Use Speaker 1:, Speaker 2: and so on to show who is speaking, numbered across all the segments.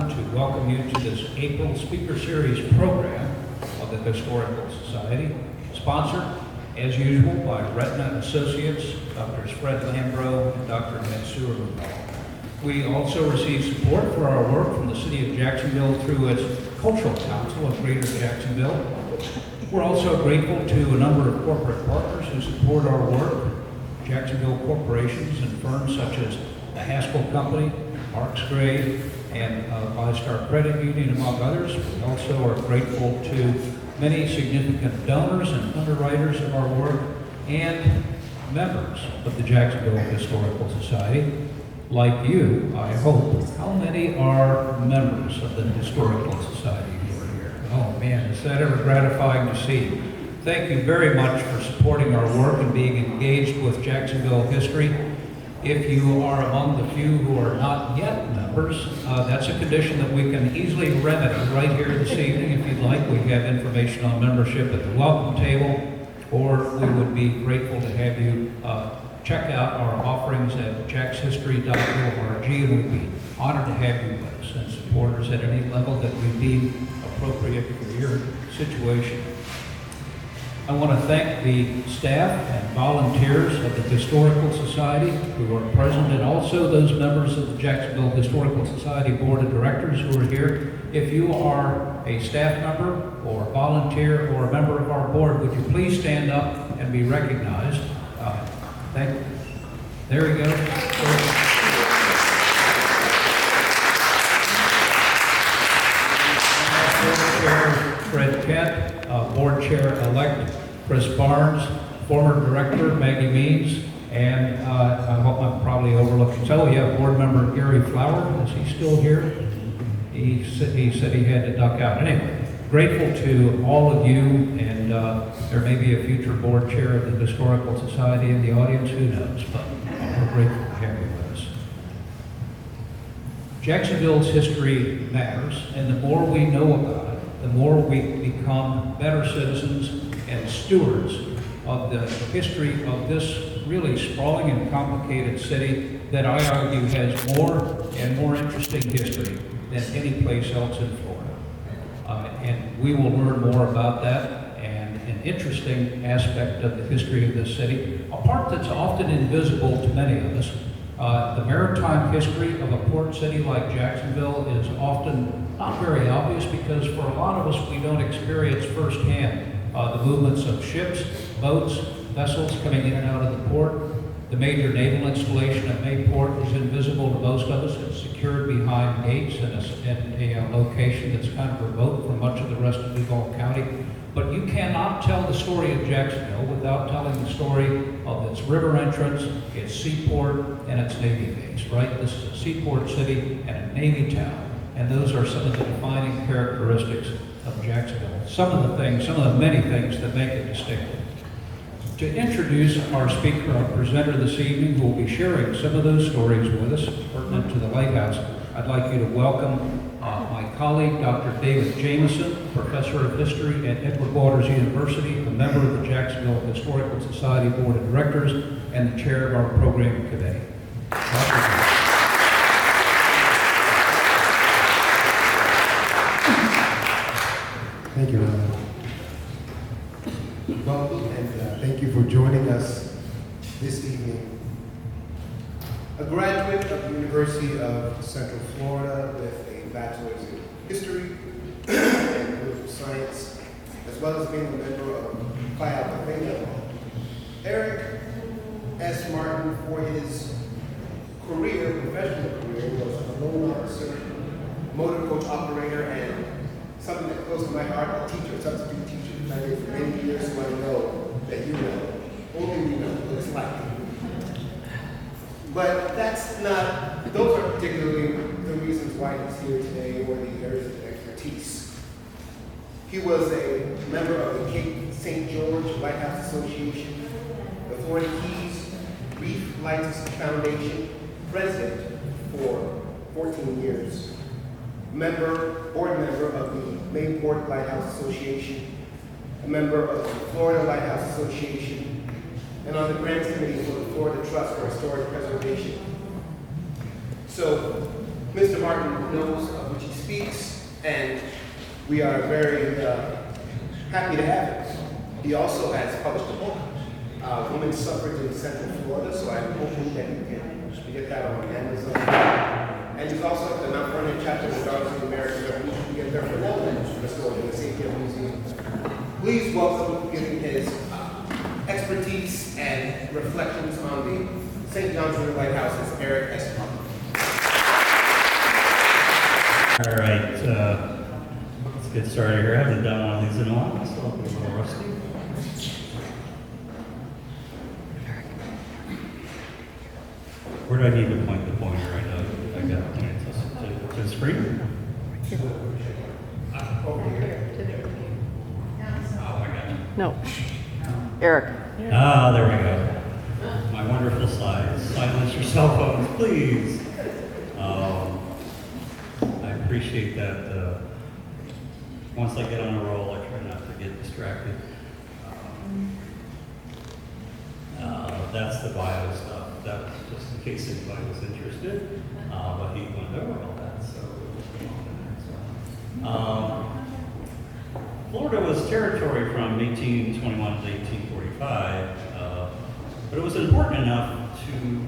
Speaker 1: To welcome you to this April Speaker Series program of the Historical Society, sponsored, as usual, by Retina Associates, Drs. Fred Lambro and Dr. Mansour Lubal. We also receive support for our work from the City of Jacksonville through its Cultural Council of Greater Jacksonville. We're also grateful to a number of corporate partners who support our work, Jacksonville corporations and firms such as the Haskell Company, Marks Gray, and Five-Star Credit Union, among others. We also are grateful to many significant donors and underwriters of our work and members of the Jacksonville Historical Society. Like you, I hope. How many are members of the Historical Society who are here? Oh man, is that ever gratifying to see. Thank you very much for supporting our work and being engaged with Jacksonville history. If you are among the few who are not yet members, that's a condition that we can easily remedy right here this evening. If you'd like, we have information on membership at the welcome table, or we would be grateful to have you check out our offerings at jackshistory.org, and we'd be honored to have you with us and supporters at any level that we deem appropriate for your situation. I want to thank the staff and volunteers of the Historical Society who are present, and also those members of the Jacksonville Historical Society Board of Directors who are here. If you are a staff member or volunteer or a member of our board, would you please stand up and be recognized? Thank you. There we go. Chair Fred Kent, Board Chair-elect Chris Barnes, former Director Maggie Means, and I hope I'm probably overlooking. So we have Board Member Gary Flower. Is he still here? He said he had to duck out. Anyway, grateful to all of you, and there may be a future Board Chair of the Historical Society in the audience. Who knows? But we're grateful to have you with us. Jacksonville's history matters, and the more we know about it, the more we become better citizens and stewards of the history of this really sprawling and complicated city that I argue has more and more interesting history than any place else in Florida. And we will learn more about that, and an interesting aspect of the history of this city, a part that's often invisible to many of us. The maritime history of a port city like Jacksonville is often not very obvious because for a lot of us, we don't experience firsthand the movements of ships, boats, vessels coming in and out of the port. The major naval installation at Mayport is invisible to most of us. It's secured behind gates in a location that's kind of remote from much of the rest of Duval County. But you cannot tell the story of Jacksonville without telling the story of its river entrance, its seaport, and its Navy base, right? This is a seaport city and a Navy town, and those are some of the defining characteristics of Jacksonville. Some of the many things that make it distinctive. To introduce our speaker, our presenter this evening, who will be sharing some of those stories with us pertinent to the Lighthouse, I'd like you to welcome my colleague, Dr. David Jameson, Professor of History at Edward Waters University, a member of the Jacksonville Historical Society Board of Directors, and the chair of our program committee.
Speaker 2: Thank you, Ron. Welcome, and thank you for joining us this evening. A graduate of the University of Central Florida with a bachelor's in history and political science, as well as being a member of Phi Alpha Theta, Eric S. Martin, for his professional career, was a loan officer, motor coach operator, and something that's close to my heart, a teacher, a substitute teacher. I did for many years, so I know that you know, only you know what it's like. But those aren't particularly the reasons why he's here today or the areas of expertise. He was a member of the Cape St. George Lighthouse Association, the Florida Keys Reef Lighthouse Foundation, president for 14 years, board member of the Mayport Lighthouse Association, a member of the Florida Lighthouse Association, and on the grants committee for the Florida Trust for Historic Preservation. So, Mr. Martin knows of which he speaks, and we are very happy to have him. He also has published a book, Women's Suffrage in Central Florida, so I'm hoping that you can get that on Amazon. And he's also at the Mount Vernon chapter of the Daughters of the American Revolution. You can get there for $11 restored in the St. Pierre Museum. Please welcome, giving his expertise and reflections on the St. John's River Lighthouse, Eric S. Parker.
Speaker 3: All right, let's get started here. I haven't done one of these in a while, so I'll be a little rusty. Where do I need to point the pointer? I know I got to point it to the screen.
Speaker 2: Over here.
Speaker 3: Oh, I got you.
Speaker 4: No. Eric.
Speaker 3: Ah, there we go. My wonderful slides. Silence your cell phones, please. I appreciate that. Once I get on a roll, I try not to get distracted. That's the bio stuff. That was just in case anybody was interested. But he went over all that, so we'll move on to the next one. Florida was territory from 1821 to 1845, but it was important enough to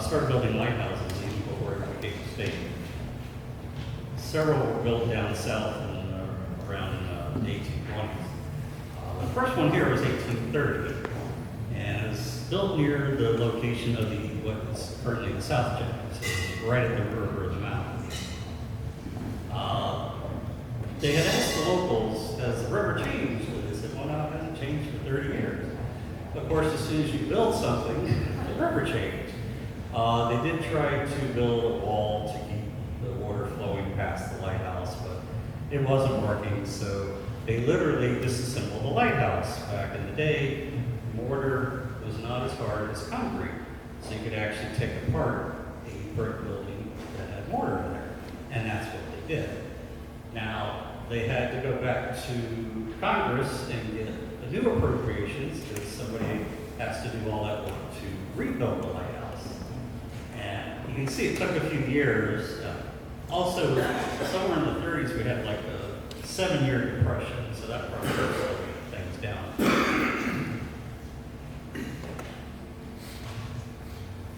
Speaker 3: start building lighthouses even before it became a state. Several were built down south and around the 1820s. The first one here was 1830, and it was built near the location of what is currently the South Jetty, so it's right at the river of the mountain. They had asked the locals, as the river changed, and they said, well, no, it hasn't changed for 30 years. Of course, as soon as you build something, the river changed. They did try to build a wall to keep the water flowing past the lighthouse, but it wasn't working, so they literally disassembled the lighthouse. Back in the day, mortar was not as hard as concrete, so you could actually take apart a brick building that had mortar in there, and that's what they did. Now, they had to go back to Congress and get a new appropriations because somebody has to do all that work to rebuild the lighthouse. And you can see it took a few years. Also, somewhere in the 30s, we had like a 7-year depression, so that probably slowed things down.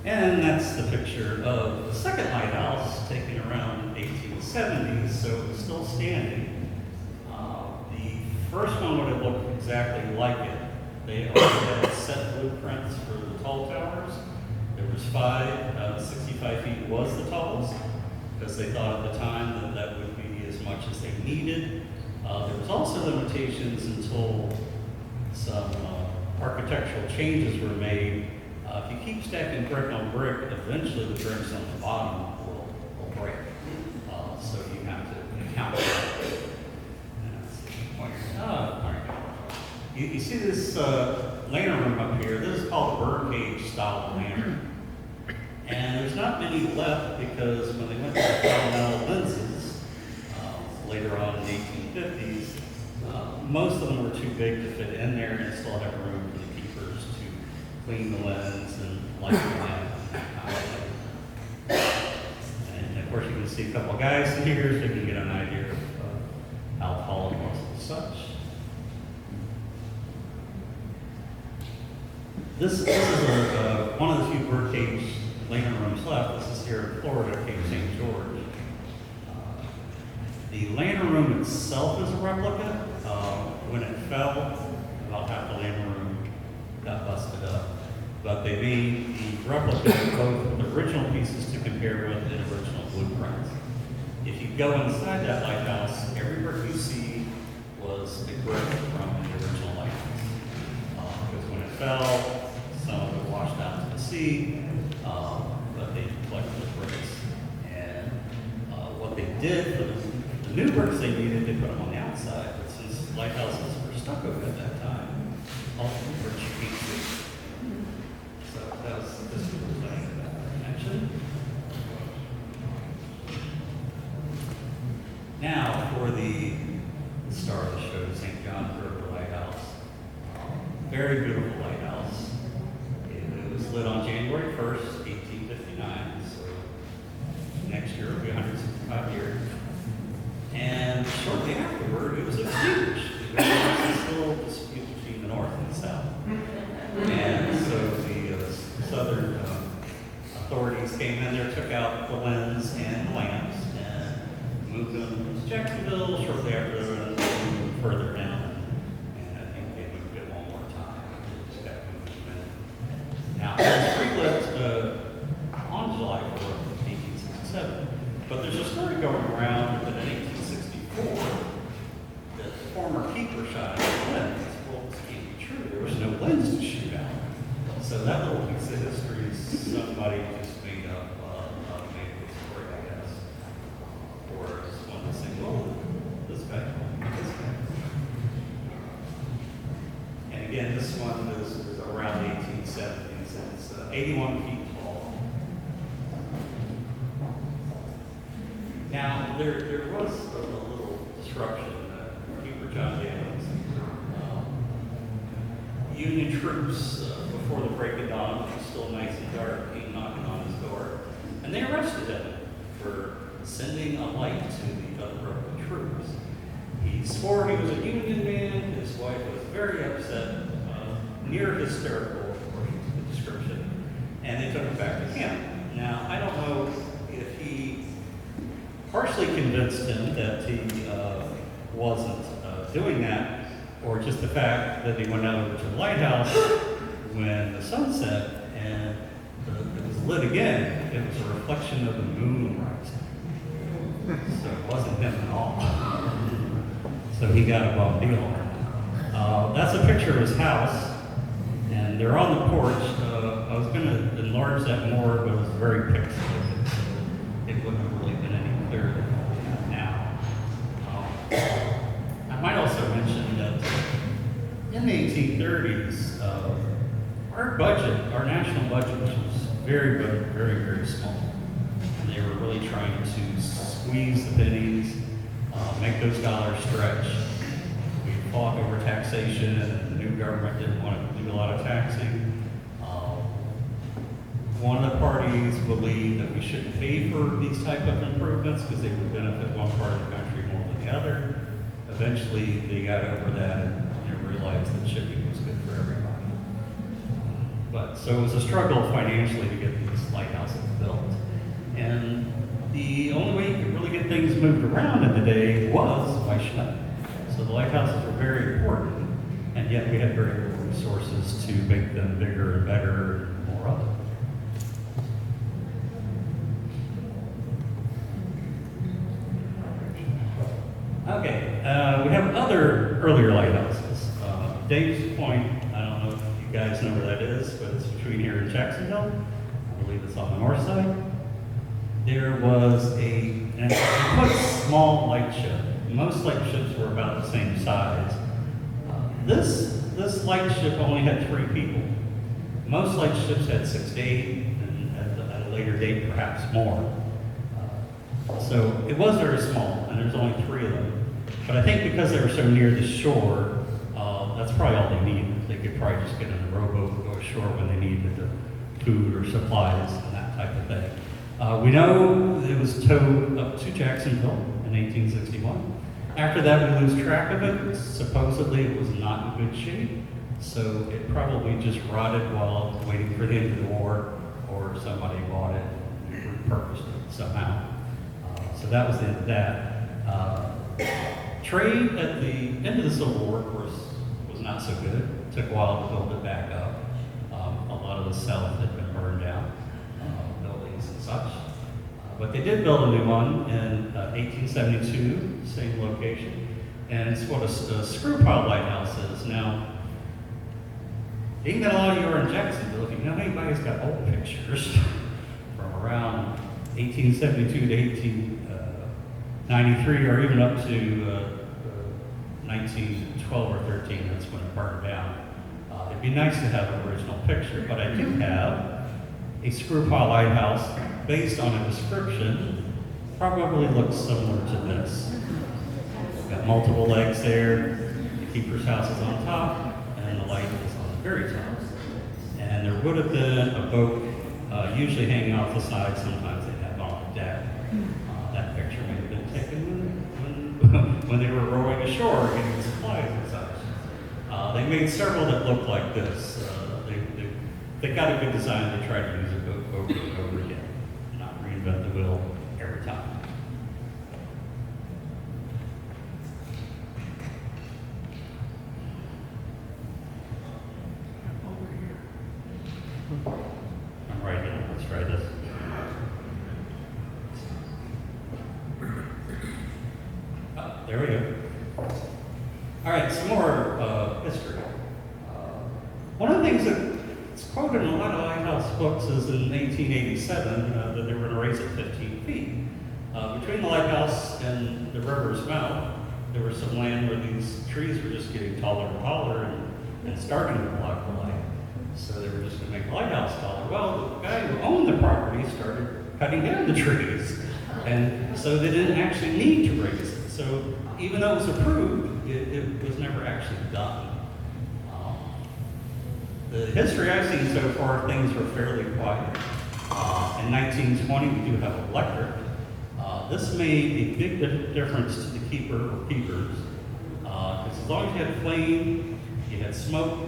Speaker 3: And that's the picture of the second lighthouse taken around 1870s, so it was still standing. The first one would have looked exactly like it. They already had set blueprints for the tall towers. There was 5, 65 feet was the tallest, because they thought at the time that that would be as much as they needed. There was also limitations until some architectural changes were made. If you keep stacking brick on brick, eventually the bricks on the bottom will break. So you have to account for that. You see this lantern room up here. This is called a birdcage style lantern. And there's not many left because when they went to the metal lenses later on in the 1850s, most of them were too big to fit in there and still have room for the keepers to clean the lens and light the lamp and that kind of thing. And of course you can see a couple guys in here so you can get an idea of how tall it was and such. This is one of the few birdcage lantern rooms left. This is here in Florida, Cape St. George. The lantern room itself is a replica. When it fell, about half the lantern room got busted up. But they made the replica of both the original pieces to compare with the original blueprints. If you go inside that lighthouse, every brick you see was a brick from the original lighthouse. Because when it fell, some of it washed out to the sea, but they collected the bricks. And what they did for the new bricks they needed, they put them on the outside. But since lighthouses were stucco at that time, all the bricks you can't see. So that was this cool thing that I mentioned. Now for the star of the show, St. John's River Lighthouse. Very beautiful lighthouse. It was lit on January 1st, 1859, so next year will be 165 years. came in there, took out the lens and the lamps, and moved them to Jacksonville. Shortly after, they were moved them further down. And I think they moved it one more time. They just kept moving them in. Now, it was relit on July 4th, 1867. But there's a story going around that in 1864, the former keeper shot out the lens. Well, this can't be true. There was no lens to shoot out. So that little piece of history is somebody just made up, made a story, I guess. Or just wanted to say, well, this guy told me this guy. And again, this one is around 1870s, and it's 81 feet tall. Now, there was a little disruption. Keeper John Daniels, Union troops, before the break of dawn, which was still nice and dark, came knocking on his door, and they arrested him for sending a light to the unbroken troops. He swore he was a Union man. His wife was very upset, near hysterical, according to the description, and they took him back to camp. Now, I don't know if he partially convinced him that he wasn't doing that, or just the fact that he went out over to the lighthouse when the sun set and it was lit again. It was a reflection of the moon rising. So it wasn't him at all. So he got a bum deal. That's a picture of his house, and they're on the porch. I was going to enlarge that more, but it was very pixelated, so it wouldn't have really been any clearer than what we have now. I might also mention that in the 1830s, our budget, our national budget, was very, very small. And they were really trying to squeeze the pennies, make those dollars stretch. We fought over taxation, and the new government didn't want to do a lot of taxing. One of the parties believed that we shouldn't pay for these type of improvements because they would benefit one part of the country more than the other. Eventually, they got over that and realized that shipping was good for everybody. But so it was a struggle financially to get these lighthouses built. And the only way you could really get things moved around in the day was by ship. So the lighthouses were very important, and yet we had very little resources to make them bigger and better and more of them. Okay, we have other earlier lighthouses. Dave's Point, I don't know if you guys know where that is, but it's between here and Jacksonville. I believe it's on the north side. There was and it's quite a small lightship. Most lightships were about the same size. This lightship only had 3 people. Most lightships had 6 to 8, and at a later date, perhaps more. So it was very small, and there's only 3 of them. But I think because they were so near the shore, that's probably all they needed. They could probably just get in a rowboat and go ashore when they needed the food or supplies and that type of thing. We know it was towed up to Jacksonville in 1861. After that, we lose track of it. Supposedly, it was not in good shape, so it probably just rotted while waiting for the end of the war, or somebody bought it and repurposed it somehow. So that was the end of that. Trade at the end of the Civil War, of course, was not so good. It took a while to build it back up. A lot of the South had been burned down, buildings and such. But they did build a new one in 1872, same location. And it's what a screw pile lighthouse is. Now, being that a lot of you are in Jacksonville, if you know anybody's got old pictures from around 1872 to 1893, or even up to 1912 or 13, that's when it burned down. It'd be nice to have an original picture, but I do have a screw pile lighthouse based on a description, probably looks similar to this. We've got multiple legs there, the keeper's house is on top, and the light is on the very top. And there would have been a boat usually hanging off the side, sometimes they have on the deck. That picture may have been taken when they were rowing ashore getting supplies and such. They made several that look like this. They got a good design, they tried to use it over and over again. reinvent the wheel every time. I'm right here. Let's try this. Oh, there we go. All right, some more history. One of the things that's quoted in a lot of Lighthouse books is in 1887 that they were going to raise it 15 feet. Between the lighthouse and the river's mouth, there was some land where these trees were just getting taller and taller and starting to block the light. So they were just going to make the lighthouse taller. Well, the guy who owned the property started cutting down the trees. And so they didn't actually need to raise it. So even though it was approved, it was never actually done. The history I've seen so far, things were fairly quiet. In 1920, we do have electric. This made a big difference to the keeper or keepers, because as long as you had flame, you had smoke,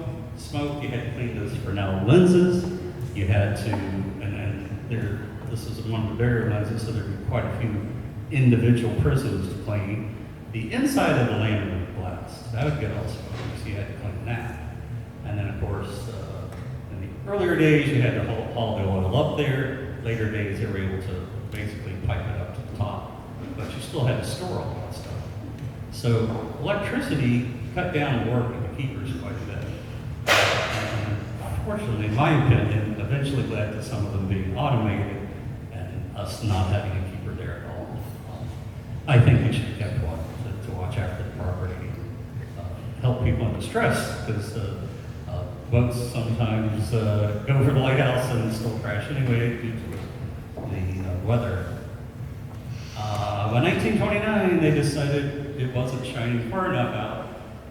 Speaker 3: you had to clean those Fresnel lenses, you had to, this is one of the bigger lenses, so there would be quite a few individual prisms to clean. The inside of the lantern would blast. That would get all smoky, so you had to clean that. And then, of course, in the earlier days, you had to haul the oil up there. Later days, they were able to basically pipe it up to the top. But you still had to store all that stuff. So electricity cut down the work of the keepers quite a bit. And unfortunately, in my opinion, eventually led to some of them being automated and us not having a keeper there at all. I think we should have kept one to watch after the property, help people in distress, because boats sometimes go for the lighthouse and still crash anyway due to the weather. By 1929, they decided it wasn't shining far enough out,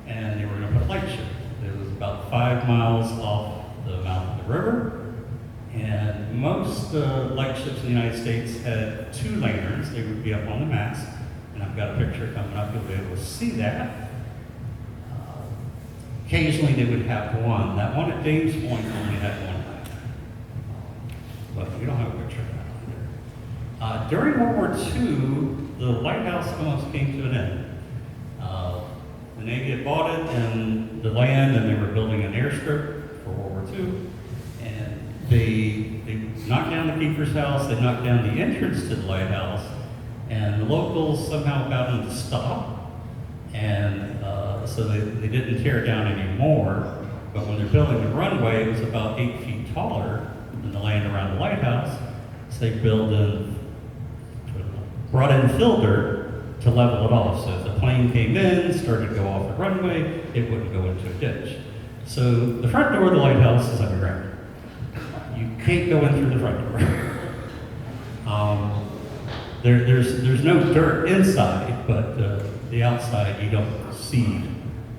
Speaker 3: and they were going to put a light ship. It was about 5 miles off the mouth of the river, and most light ships in the United States had 2 lanterns. They would be up on the mast, and I've got a picture coming up. You'll be able to see that. Occasionally they would have one. That one at Dames Point only had 1 lantern. But we don't have a picture of that either. During World War II, the lighthouse almost came to an end. The Navy had bought it and the land, and they were building an airstrip for World War II. And they knocked down the keeper's house, they knocked down the entrance to the lighthouse, and the locals somehow got them to stop. And so they didn't tear it down anymore, but when they're building the runway, it was about 8 feet taller than the land around the lighthouse. So they brought in fill dirt to level it off. So if the plane came in, started to go off the runway, it wouldn't go into a ditch. So the front door of the lighthouse is underground. You can't go in through the front door. There's no dirt inside, but the outside you don't see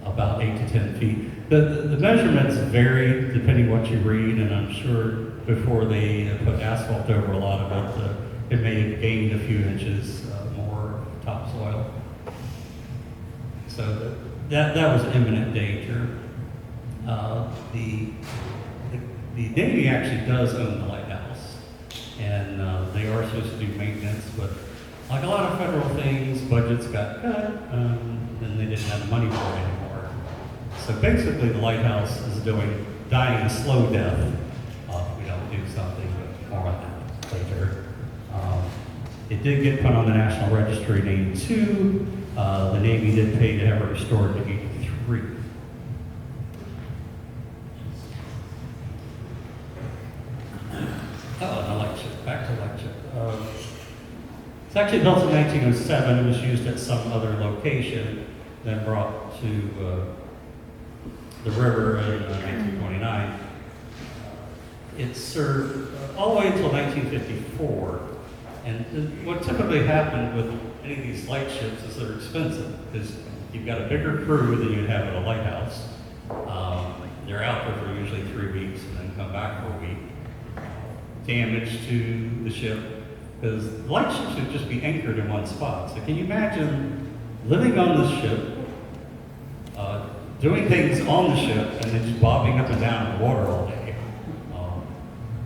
Speaker 3: about 8 to 10 feet. The measurements vary depending what you read, and I'm sure before they put asphalt over a lot of it, it may have gained a few inches more topsoil. So that was imminent danger. The Navy actually does own the lighthouse, and they are supposed to do maintenance, but like a lot of federal things, budgets got cut, and they didn't have the money for it anymore. So basically, the lighthouse is dying a slow death if we don't do something, but more on that later. It did get put on the National Registry in 82. The Navy did pay to have it restored to 83. Oh, an light ship. Back to light ship. It's actually built in 1907. It was used at some other location, then brought to the river in 1929. It served all the way until 1954. And what typically happened with any of these light ships is they're expensive, because you've got a bigger crew than you'd have at a lighthouse. They're out there for usually 3 weeks and then come back for a week. Damage to the ship, because light ships would just be anchored in one spot. So can you imagine living on this ship, doing things on the ship, and then just bobbing up and down in the water all day?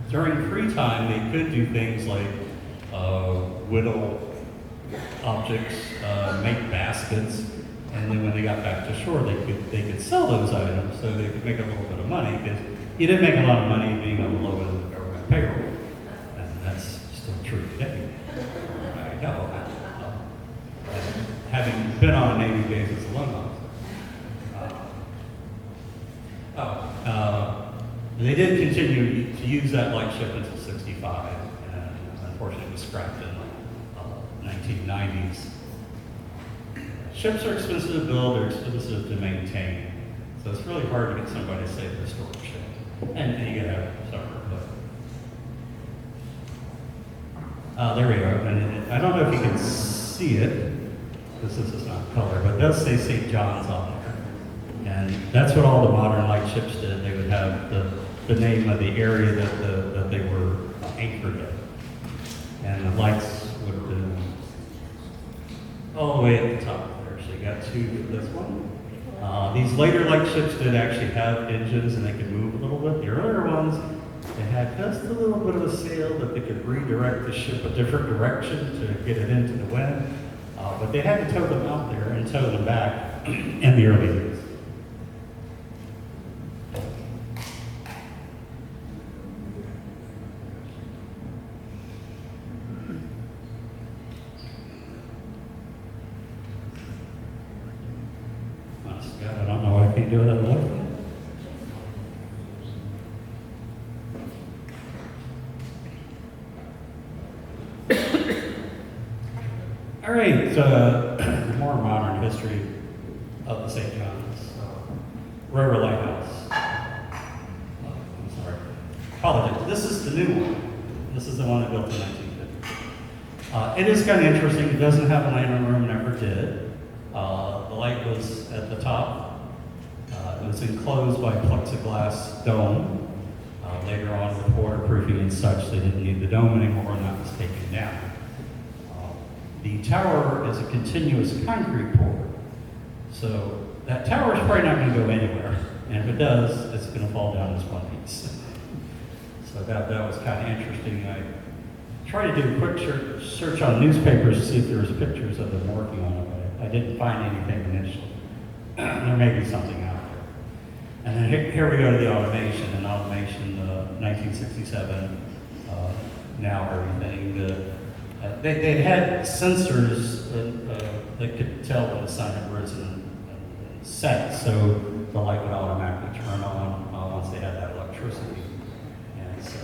Speaker 3: During free time, they could do things like whittle objects, make baskets, and then when they got back to shore, they could sell those items so they could make a little bit of money, because you didn't make a lot of money being on the low end of the government payroll, and that's still true today. I know. Having been on a Navy base as a loan officer. They did continue to use that lightship until '65, and unfortunately it was scrapped in the 1990s. Ships are expensive to build, they're expensive to maintain, so it's really hard to get somebody to save a historic ship. And you gotta have summer, but there we go. And I don't know if you can see it, because this is not color, but it does say St. John's on there. And that's what all the modern lightships did. They would have the name of the area that they were anchored in. And the lights would have been all the way at the top there. So you got two of this one. These later lightships did actually have engines and they could move a little bit. The earlier ones, they had just a little bit of a sail that they could redirect the ship a different direction to get it into the wind. But they had to tow them out there and tow them back in the early days. I don't know why I can't do it otherwise. All right, more modern history of the St. John's River Lighthouse. I'm sorry. Apologies. This is the new one. This is the one that built in 1950. It is kind of interesting. It doesn't have a landing room, never did. The light was at the top. It was enclosed by a plexiglass dome. Later on, with waterproofing and such, they didn't need the dome anymore, and that was taken down. The tower is a continuous concrete pour. So that tower is probably not going to go anywhere. And if it does, it's going to fall down as one piece. So that was kind of interesting. I tried to do a quick search on newspapers to see if there was pictures of them working on it, but I didn't find anything initially. There may be something out there. And then here we go to the automation. And automation, 1967, now everything. They had sensors that could tell when the sun had risen and set, so the light would automatically turn on once they had that electricity. And so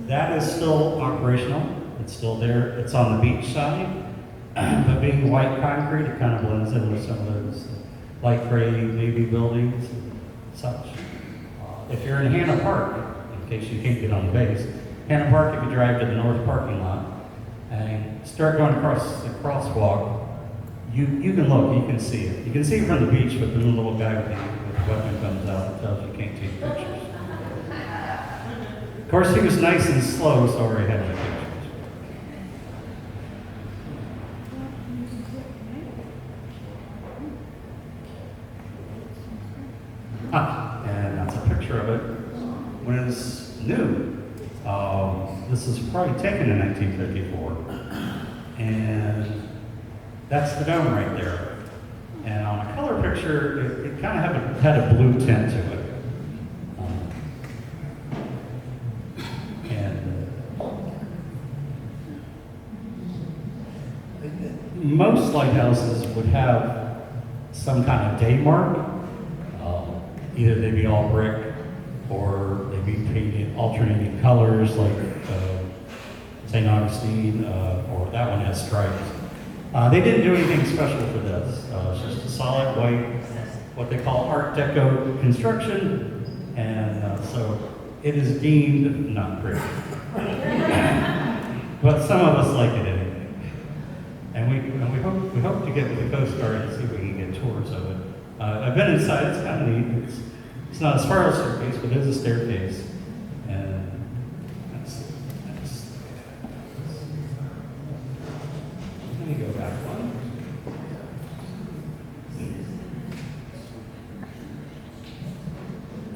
Speaker 3: that is still operational. It's still there. It's on the beach side, but being white concrete, it kind of blends in with some of those light gray Navy buildings and such. If you're in Hannah Park, in case you can't get on the base, Hannah Park, if you drive to the north parking lot, and start going across the crosswalk, you can look, you can see it. You can see it from the beach, but the little guy with the weapon comes out and tells you can't take pictures. Of course, he was nice and slow, so I already had my pictures. And that's a picture of it when it's new. This is probably taken in 1954, and that's the dome right there. And on a color picture, it kind of had a blue tint to it. Most lighthouses would have some kind of day mark. Either they'd be all brick, or they'd be painted alternating colors, like St. Augustine, or that one has stripes. They didn't do anything special for this. It's just a solid white, what they call Art Deco construction, and so it is deemed not pretty. But some of us like it anyway. And we hope to get with the Coast Guard and see if we can get tours of it. I've been inside, it's kind of neat. It's not a spiral staircase, but it is a staircase. And that's let me go back one.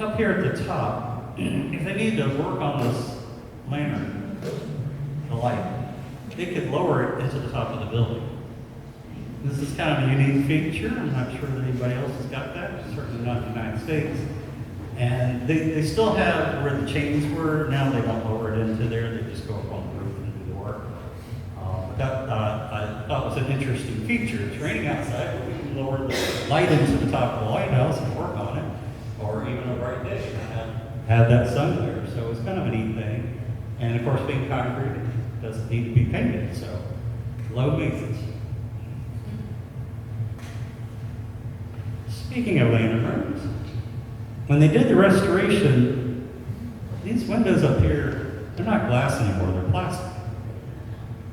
Speaker 3: Up here at the top, if they need to work on this lantern, the light, they could lower it into the top of the building. This is kind of a unique feature. I'm not sure that anybody else has got that, certainly not in the United States. And they still have where the chains were. Now they don't lower it into there. They just go up on the roof and do the work. But that I thought was an interesting feature. It's raining outside, but we can lower the light into the top of the lighthouse and work on it. Or even a bright day, have that sun there. So it's kind of a neat thing. And of course, being concrete, it doesn't need to be painted. So low maintenance. Speaking of lantern rooms, when they did the restoration, these windows up here, they're not glass anymore, they're plastic.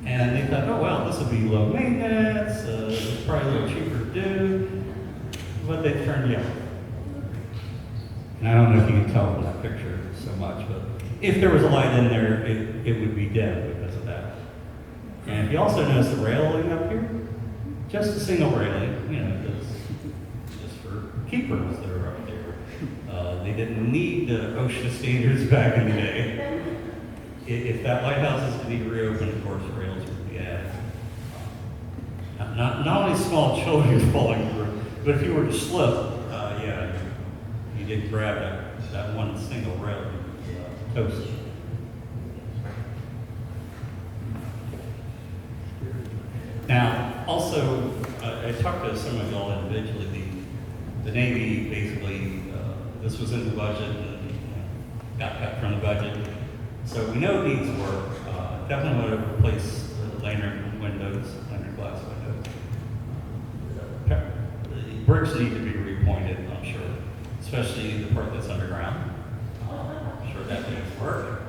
Speaker 3: And they thought, oh well, this will be low maintenance, it's probably a little cheaper to do, but they turned yellow. And I don't know if you can tell from that picture so much, but if there was a light in there, it would be dead because of that. And you also notice the railing up here, just a single railing, you know, just for keepers that are up there. They didn't need the OSHA standards back in the day. If that lighthouse is to be reopened, of course, rails would be added. Not only small children falling through, but if you were to slip, yeah, you did grab that one single rail and toast it. Now, also, I talked to some of y'all individually. The Navy basically, this was in the budget and got cut from the budget. So we know it needs work. Definitely want to replace the lantern windows, lantern glass windows. The bricks need to be repointed, I'm sure, especially the part that's underground. I'm sure that needs work.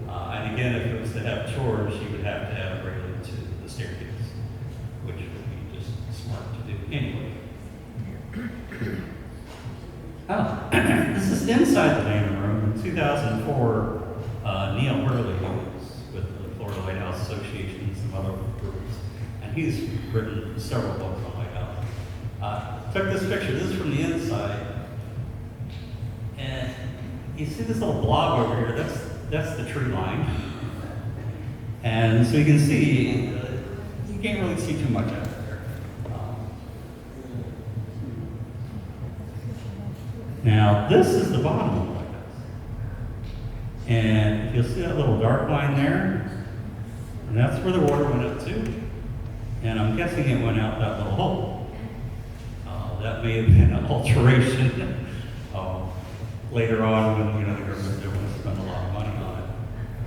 Speaker 3: And again, if it was to have chores, you would have to have railing to the staircase, which would be just smart to do anyway. Oh, this is inside the lantern room. In 2004, Neil Hurley, who was with the Florida Lighthouse Association and some other groups, and he's written several books on Lighthouse. Took this picture. This is from the inside, and you see this little blob over here. That's the tree line, and so you can see you can't really see too much out there. Now, this is the bottom of the lighthouse. And you'll see that little dark line there, and that's where the water went up to. And I'm guessing it went out that little hole. That may have been an alteration later on when the government didn't want to spend a lot of money on it.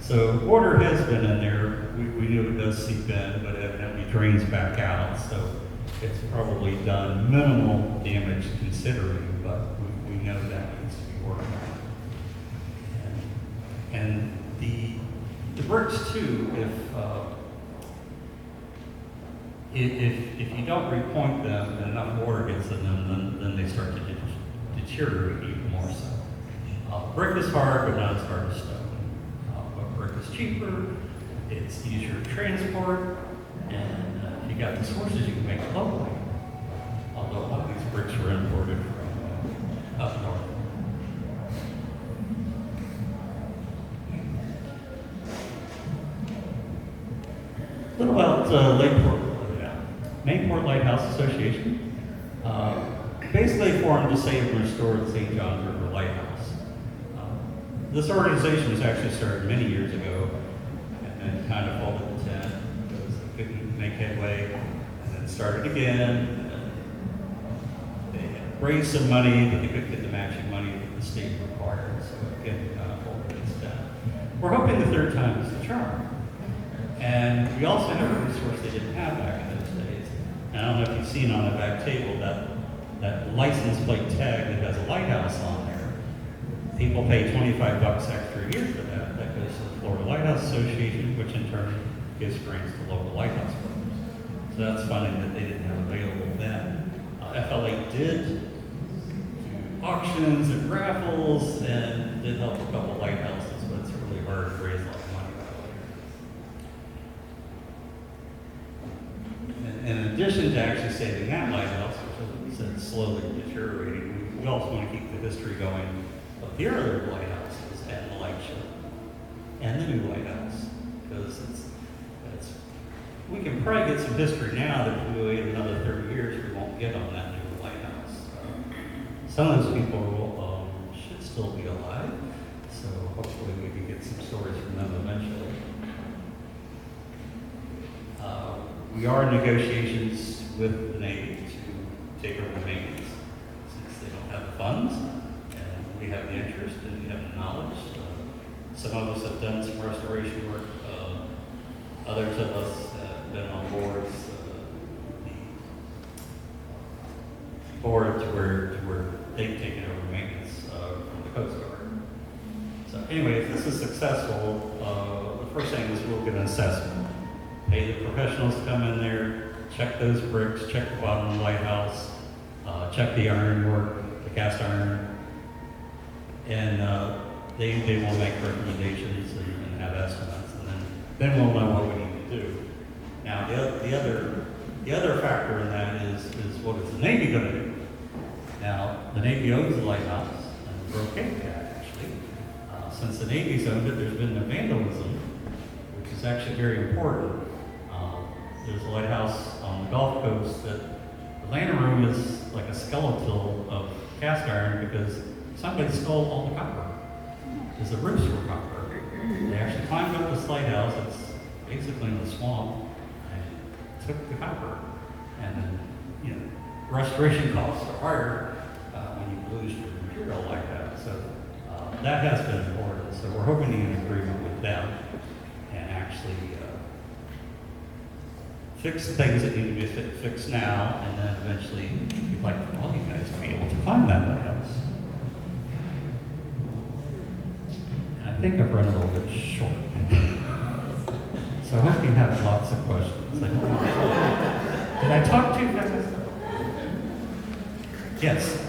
Speaker 3: So water has been in there. We knew it does seep in, but evidently drains back out. So it's probably done minimal damage considering, but we know that needs to be worked on. And the bricks too, if you don't repoint them and enough water gets in them, then they start to deteriorate even more so. Brick is hard, but not as hard as stone. But brick is cheaper, it's easier to transport, and if you got the sources, you can make it locally. Although a lot of these bricks were imported from up north. A little about Mayport Lighthouse Association. Basically formed to save and restore the St. Johns River Lighthouse. This organization was actually started many years ago and then kind of folded the tent because they couldn't make headway, and then started again. They raised some money, but they couldn't get the matching money that the state required, so again, kind of folded its tent. We're hoping the third time is the charm. And we also have a resource they didn't have back in those days. And I don't know if you've seen on the back table that license plate tag that has a lighthouse on there. People pay $25 extra a year for that. That goes to the Florida Lighthouse Association, which in turn gives grants to local lighthouse workers. So that's funding that they didn't have available then. FLA did do auctions and raffles and did help a couple lighthouses, but it's really hard to raise a lot of money that way. In addition to actually saving that lighthouse, which as I said, slowly deteriorating, we also want to keep the history going of the earlier lighthouses and the light show and the new lighthouse, because it's we can probably get some history now that if we wait another 30 years, we won't get on that new lighthouse. Some of those people should still be alive, so hopefully we can get some stories from them eventually. We are in negotiations with the Navy to take over maintenance since they don't have the funds and we have the interest and we have the knowledge. Some of us have done some restoration work. Others of us have been on boards, the board to where they've taken over maintenance from the Coast Guard. So anyway, if this is successful, the first thing is we'll get an assessment. Pay the professionals to come in there, check those bricks, check the bottom of the lighthouse, check the iron work, the cast iron, and they will make recommendations and have estimates, and then we'll know what we need to do. Now, the other factor in that is what is the Navy going to do? Now, the Navy owns the lighthouse, and we're okay with that, actually. Since the Navy's owned it, there's been no vandalism, which is actually very important. There's a lighthouse on the Gulf Coast that the lantern room is like a skeletal of cast iron because somebody stole all the copper. Because the roofs were copper. They actually climbed up this lighthouse, it's basically in the swamp, and took the copper. And then, you know, restoration costs are higher when you lose your material like that. So that has been important. So we're hoping to get an agreement with them and actually fix the things that need to be fixed now, and then eventually we'd like all you guys to be able to climb that lighthouse. And I think I've run a little bit short. So I hope you have lots of questions. Did I talk too fast? Yes.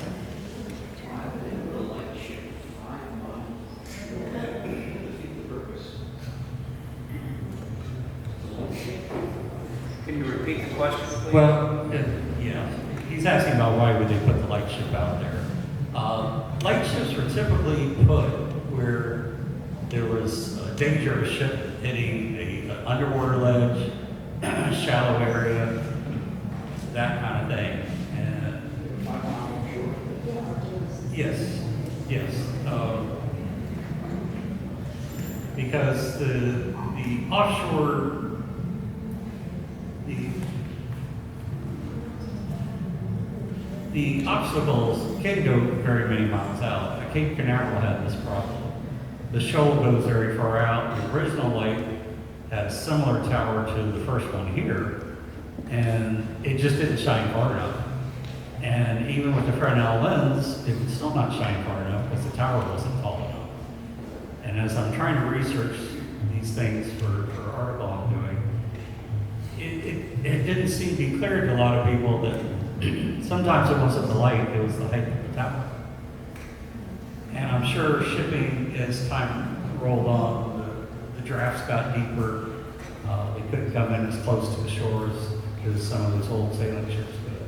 Speaker 1: Can you repeat the question, please?
Speaker 3: Well, yeah, he's asking about why would they put the light ship out there. Light ships were typically put where there was a danger of a ship hitting an underwater ledge, shallow area, that kind of thing. And yes. Because the offshore, the obstacles can go very many miles out. Cape Canaveral had this problem. The shoal goes very far out. The original light had a similar tower to the first one here, and it just didn't shine far enough. And even with the Fresnel lens, it would still not shine far enough because the tower wasn't tall enough. And as I'm trying to research these things for an article I'm doing, it didn't seem to be clear to a lot of people that sometimes it wasn't the light, it was the height of the tower. And I'm sure shipping, as time rolled on, the drafts got deeper. They couldn't come in as close to the shores as some of those old sailing ships could.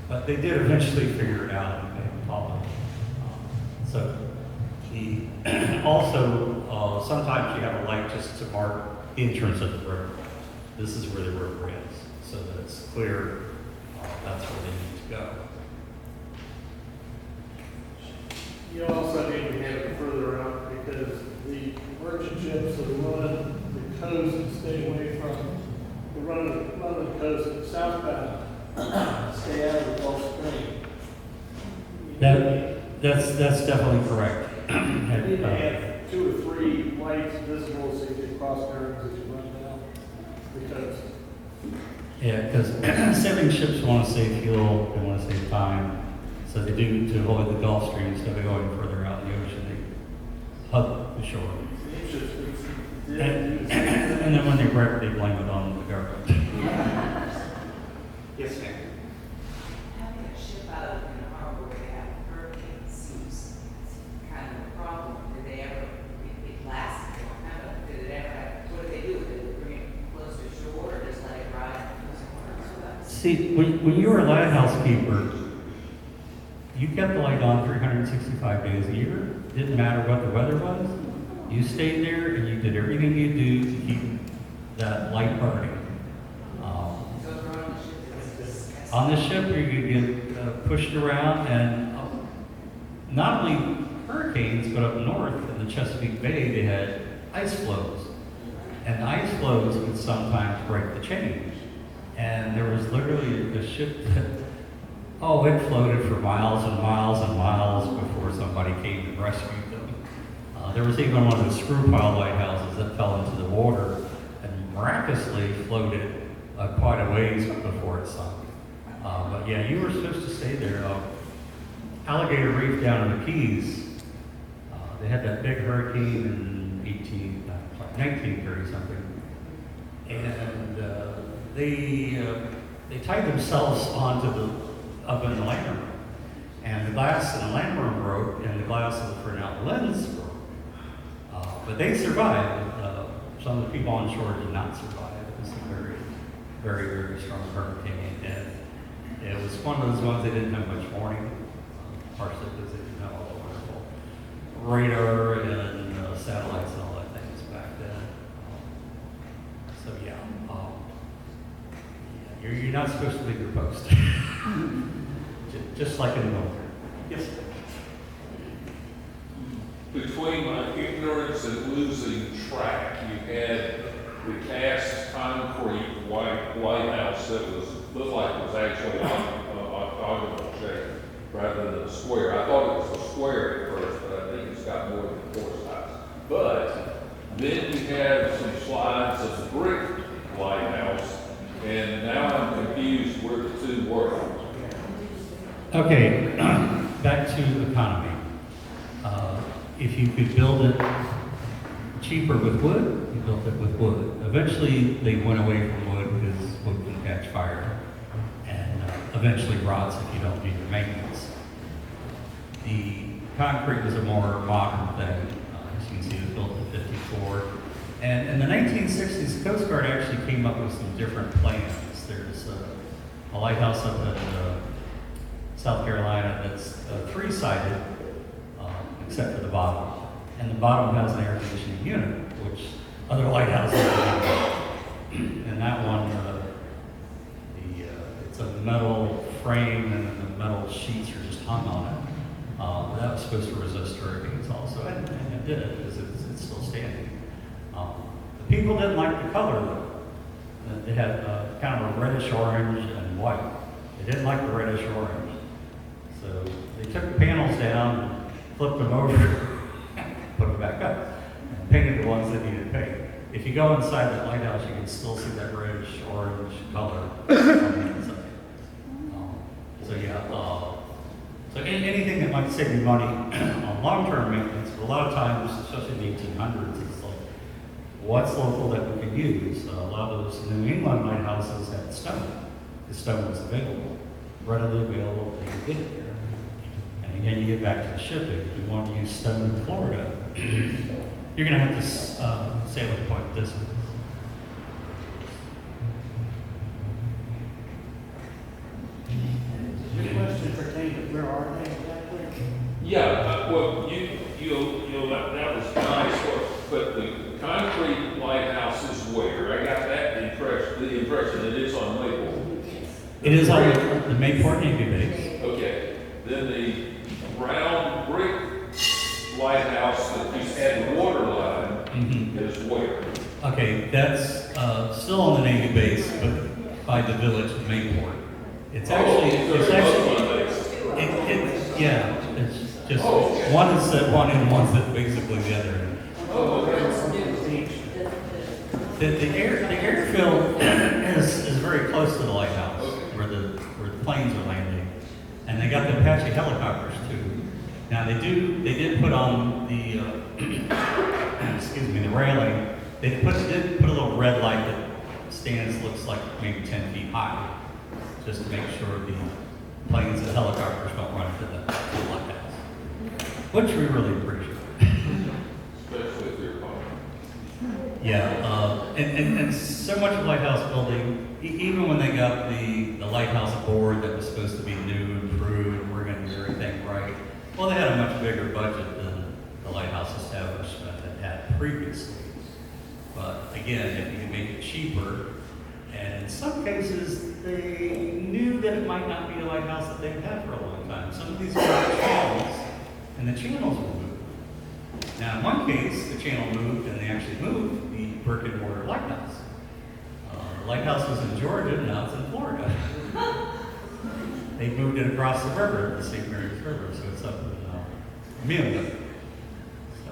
Speaker 3: But they did eventually figure it out and made it taller. So also, sometimes you have a light just to mark the entrance of the river. This is where the river is, so that it's clear that's where they need to go.
Speaker 5: You also need to get it further out because the merchant ships that run the coast and stay away from run the coast southbound, stay out of the Gulf Stream.
Speaker 3: That's definitely correct.
Speaker 5: You need to have 2 or 3 lights visible so you get cross currents as you run down the coast.
Speaker 3: Yeah, because sailing ships want to save fuel, they want to save time, so they do to avoid the Gulf Stream instead of going further out in the ocean. They hug the shore. And then when they wreck, they blame it on the government. Yes, ma'am.
Speaker 6: Having a ship out in a harbor where they have hurricanes seems kind of a problem. Did they ever, it lasted a long time, but did it ever, what did they do? Did they bring it close to shore or just let it ride somewhere else?
Speaker 3: See, when you were a lighthouse keeper, you kept the light on 365 days a year. Didn't matter what the weather was. You stayed there and you did everything you do to keep that light burning. On this ship, you could get pushed around, and not only hurricanes, but up north in the Chesapeake Bay, they had ice floes. And the ice floes would sometimes break the chain. And there was literally a ship that, it floated for miles and miles and miles before somebody came and rescued them. There was even one of the screw pile lighthouses that fell into the water and miraculously floated quite a ways before it sunk. But yeah, you were supposed to stay there. Alligator Reef down in the Keys, they had that big hurricane in 1930 something, and they tied themselves up in the land room, and the glass in the land room broke, and the glass of the Fresnel lens broke. But they survived. Some of the people on shore did not survive. It was a very, very, very strong hurricane, and it was one of those ones they didn't have much warning, partially because they didn't have all the wonderful radar and satellites and all that things back then. So yeah, you're not supposed to leave your post, just like in the military. Yes.
Speaker 7: Between my ignorance and losing track, you had the cast concrete lighthouse that looked like it was actually octagonal shape rather than a square. I thought it was a square at first, but I think it's got more than 4 sides. But then you have some slides of brick lighthouse, and now I'm confused where the two were.
Speaker 3: Okay, back to economy. If you could build it cheaper with wood, you built it with wood. Eventually, they went away from wood because wood can catch fire, and eventually rots if you don't do your maintenance. The concrete was a more modern thing. As you can see, it was built in '54. And in the 1960s, the Coast Guard actually came up with some different plans. There's a lighthouse up in South Carolina that's 3-sided, except for the bottom. And the bottom has an air conditioning unit, which other lighthouses don't. And that one, it's a metal frame and the metal sheets are just hung on it. That was supposed to resist hurricanes also, and it did, because it's still standing. The people didn't like the color though. They had kind of a reddish orange and white. They didn't like the reddish orange. So they took the panels down, flipped them over, put them back up, and painted the ones that needed paint. If you go inside that lighthouse, you can still see that reddish orange color on the inside. So yeah, so anything that might save you money on long-term maintenance, but a lot of times, especially in the 1800s, it's like, what's local that we can use? A lot of those New England lighthouses had stone. The stone was available, readily available, they could get it there. And again, you get back to the shipping. If you want to use stone in Florida, you're going to have to sail at quite a distance.
Speaker 5: Your question pertained to where are they exactly?
Speaker 7: Yeah, well, that was nice, but the concrete lighthouse is where? I got that impression, the impression that it's on Maple.
Speaker 3: It is on the Mayport Navy base.
Speaker 7: Okay, then the round brick lighthouse that you had water line is where?
Speaker 3: Okay, that's still on the Navy base, but by the village of Mayport. It's actually, it's just one is set one and one's set basically the other end. The airfield is very close to the lighthouse where the planes are landing, and they got the Apache helicopters too. Now they did put on the the railing. They did put a little red light that looks like maybe 10 feet high, just to make sure the planes and helicopters don't run into the lighthouse, which we really appreciate.
Speaker 7: Especially if you're home.
Speaker 3: Yeah, and so much of lighthouse building, even when they got the lighthouse board that was supposed to be new, improved, and we're going to do everything right, well, they had a much bigger budget than the lighthouse establishment had previously. But again, if you can make it cheaper And in some cases, they knew that it might not be a lighthouse that they've had for a long time. Some of these were channels, and the channels were moved. Now, in one case, the channel moved, and they actually moved the brick and mortar lighthouse. The lighthouse was in Georgia, now it's in Florida. They moved it across the river, the St. Mary's River, so it's up in Amelia. So,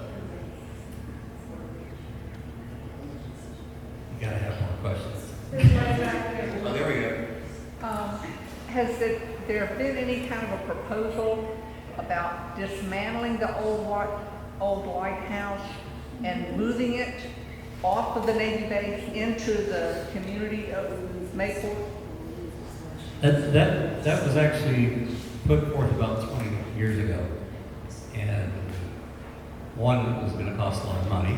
Speaker 3: you gotta have more questions.
Speaker 4: There's one back there.
Speaker 3: Oh, there we go.
Speaker 4: Has there been any kind of a proposal about dismantling the old lighthouse and moving it off of the Navy base into the community of Mayport?
Speaker 3: That was actually put forth about 20 years ago. And one, it was going to cost a lot of money.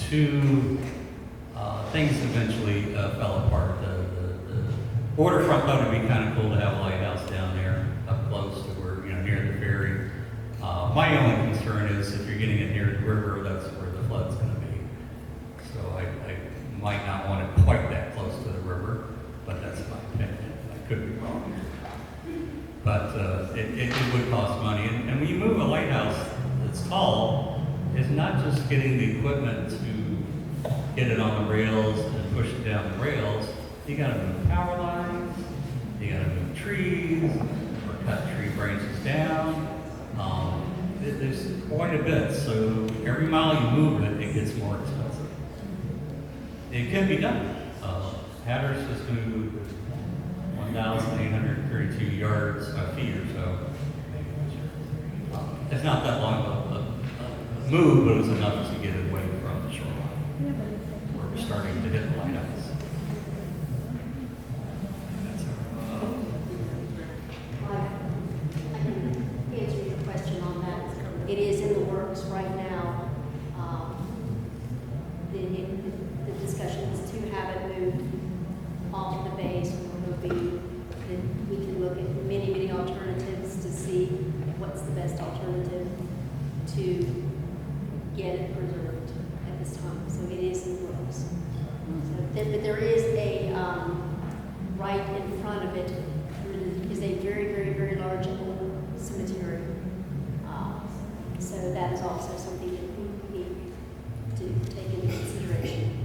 Speaker 3: Two, things eventually fell apart. The waterfront thought it'd be kind of cool to have a lighthouse down there up close to where, near the ferry. My only concern is if you're getting it near the river, that's where the flood's going to be. So I might not want it quite that close to the river, but that's my opinion. I could be wrong. But it would cost money. And when you move a lighthouse that's tall, it's not just getting the equipment to get it on the rails and push it down the rails. You got to move power lines, you got to move trees, or cut tree branches down. There's quite a bit, so every mile you move it, it gets more expensive. It can be done. Hatteras just moved 1,832 feet or so. It's not that long of a move, but it was enough to get it away from the shoreline, where we're starting to hit the lighthouse.
Speaker 8: I can answer your question on that. It is in the works right now. The discussion is to have it moved off the base. We can look at many alternatives to see what's the best alternative to get it preserved at this time. So it is in the works. But there is a, right in front of it is a very large old cemetery. So that is also something that we need to take into consideration.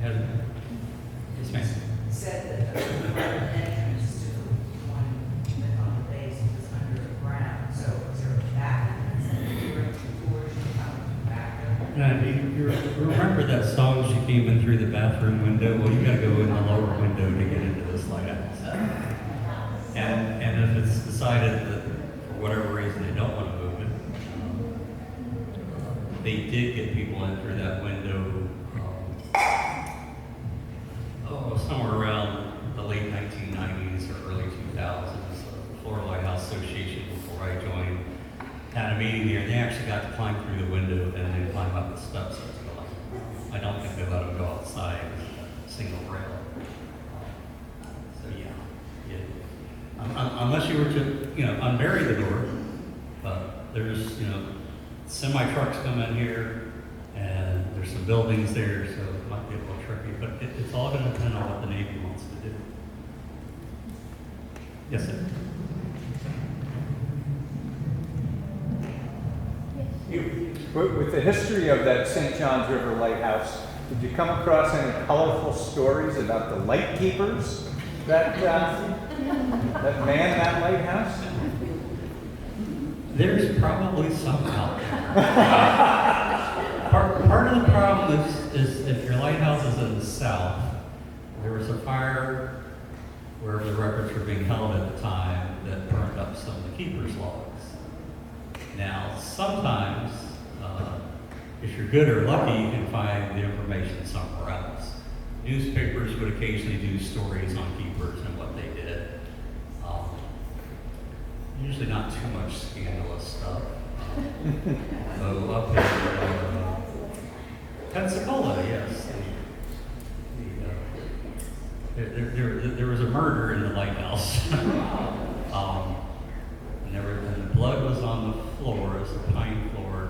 Speaker 3: Yes, ma'am.
Speaker 6: Said that the entrance to one that on the base was under the ground, so is there a back entrance and you bring tours and come back there?
Speaker 3: You remember that song, She Came In Through the Bathroom Window? Well, you gotta go in the lower window to get into this lighthouse. And if it's decided that for whatever reason they don't want to move it, they did get people in through that window somewhere around the late 1990s or early 2000s. The Florida Lighthouse Association, before I joined, had a meeting there. They actually got to climb through the window and then climb up the steps into the lighthouse. I don't think they let them go outside with a single rail. So yeah. Unless you were to, unbury the door, but there's, semi trucks come in here, and there's some buildings there, so it might be a little tricky, but it's all going to depend on what the Navy wants to do. Yes, sir. You.
Speaker 9: With the history of that St. John's River Lighthouse, did you come across any colorful stories about the light keepers that man that lighthouse?
Speaker 3: There's probably some out there. Part of the problem is if your lighthouse is in the south, there was a fire where the records were being held at the time that burned up some of the keeper's logs. Now, sometimes, if you're good or lucky, you can find the information somewhere else. Newspapers would occasionally do stories on keepers and what they did. Usually not too much scandalous stuff. So up in Pensacola, yes. There was a murder in the lighthouse. And the blood was on the floor, it was a pine floor,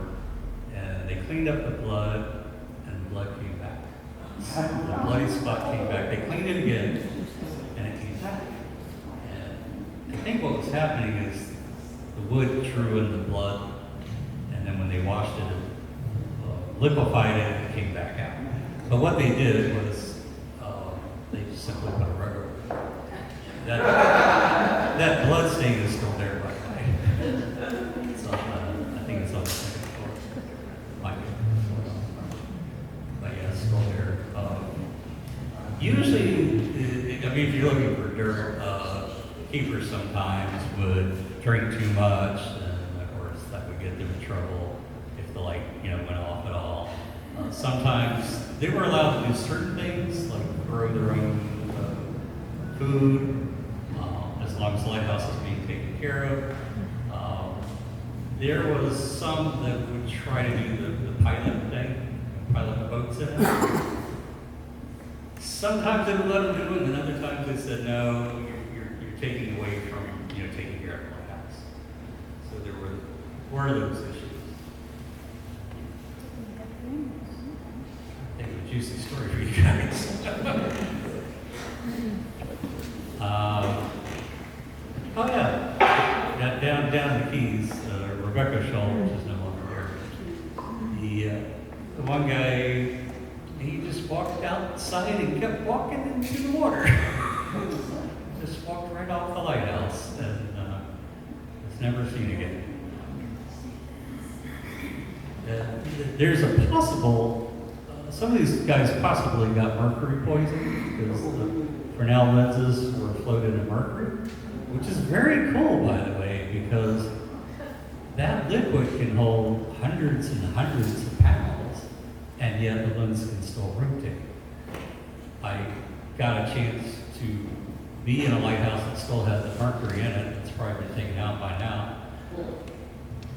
Speaker 3: and they cleaned up the blood, and the blood came The bloody spot came back. They cleaned it again, and it came back. And I think what was happening is the wood drew in the blood, and then when they washed it, liquefied it, and it came back out. But what they did was they just simply put a rug over it. That blood stain is still there, by the way. It's on, I think it's on the second floor. Might be. But yeah, it's still there. Usually, I mean, if you're looking for dirt, keepers sometimes would drink too much, and of course that would get them in trouble if the light, went off at all. Sometimes they were allowed to do certain things, like grow their own food, as long as the lighthouse is being taken care of. There was some that would try to do the pilot thing, pilot the boats in it. Sometimes they would let them do it, and other times they said, no, you're taking away from, taking care of the lighthouse. So there were those issues. I think it was a juicy story for you guys. Oh yeah, down in the Keys, Rebecca Shaw, which is no longer there. The one guy, he just walked outside and kept walking into the water. Just walked right off the lighthouse and was never seen again. There's a possible, some of these guys possibly got mercury poisoning because the Fresnel lenses were floated in mercury, which is very cool, by the way, because that liquid can hold hundreds and hundreds of pounds, and yet the lens can still rotate. I got a chance to be in a lighthouse that still had the mercury in it. It's probably been taken out by now.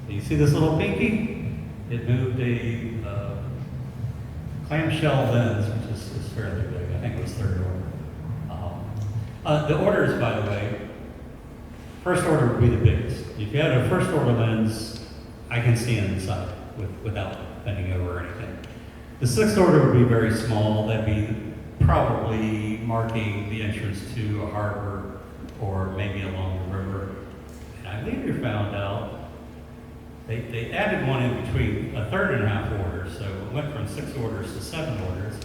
Speaker 3: You see this little pinky? It moved a clamshell lens, which is fairly big. I think it was third order. The orders, by the way, first order would be the biggest. If you had a first order lens, I can see inside without bending over or anything. The sixth order would be very small. That'd be probably marking the entrance to a harbor or maybe along the river. And I later found out they added one in between, a third and a half order, so it went from 6 orders to 7 orders.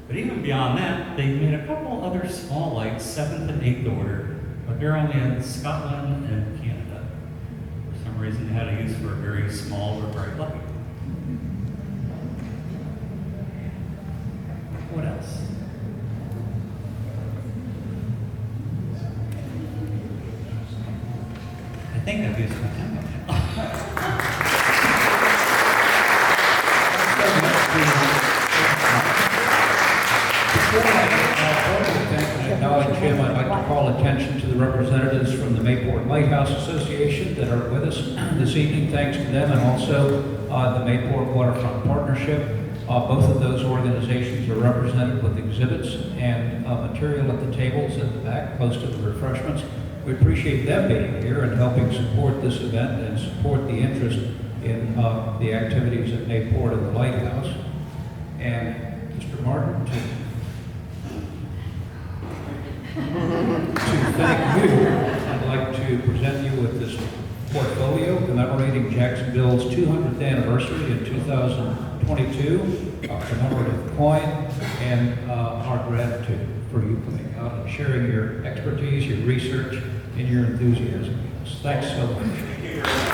Speaker 3: But even beyond that, they made a couple other small lights, 7th and 8th order, but they're only in Scotland and Canada. For some reason, they had a use for a very small or bright light. What else? I think I've used my time up now.
Speaker 1: Before I formally thank and acknowledge him, I'd like to call attention to the representatives from the Mayport Lighthouse Association that are with us this evening. Thanks to them, and also the Mayport Waterfront Partnership. Both of those organizations are represented with exhibits and material at the tables at the back, close to the refreshments. We appreciate them being here and helping support this event and support the interest in the activities at Mayport and the Lighthouse. And Mr. Martin, to thank you, I'd like to present you with this portfolio commemorating Jacksonville's 200th anniversary in 2022, a commemorative coin, and our gratitude for you coming out and sharing your expertise, your research, and your enthusiasm. Thanks so much.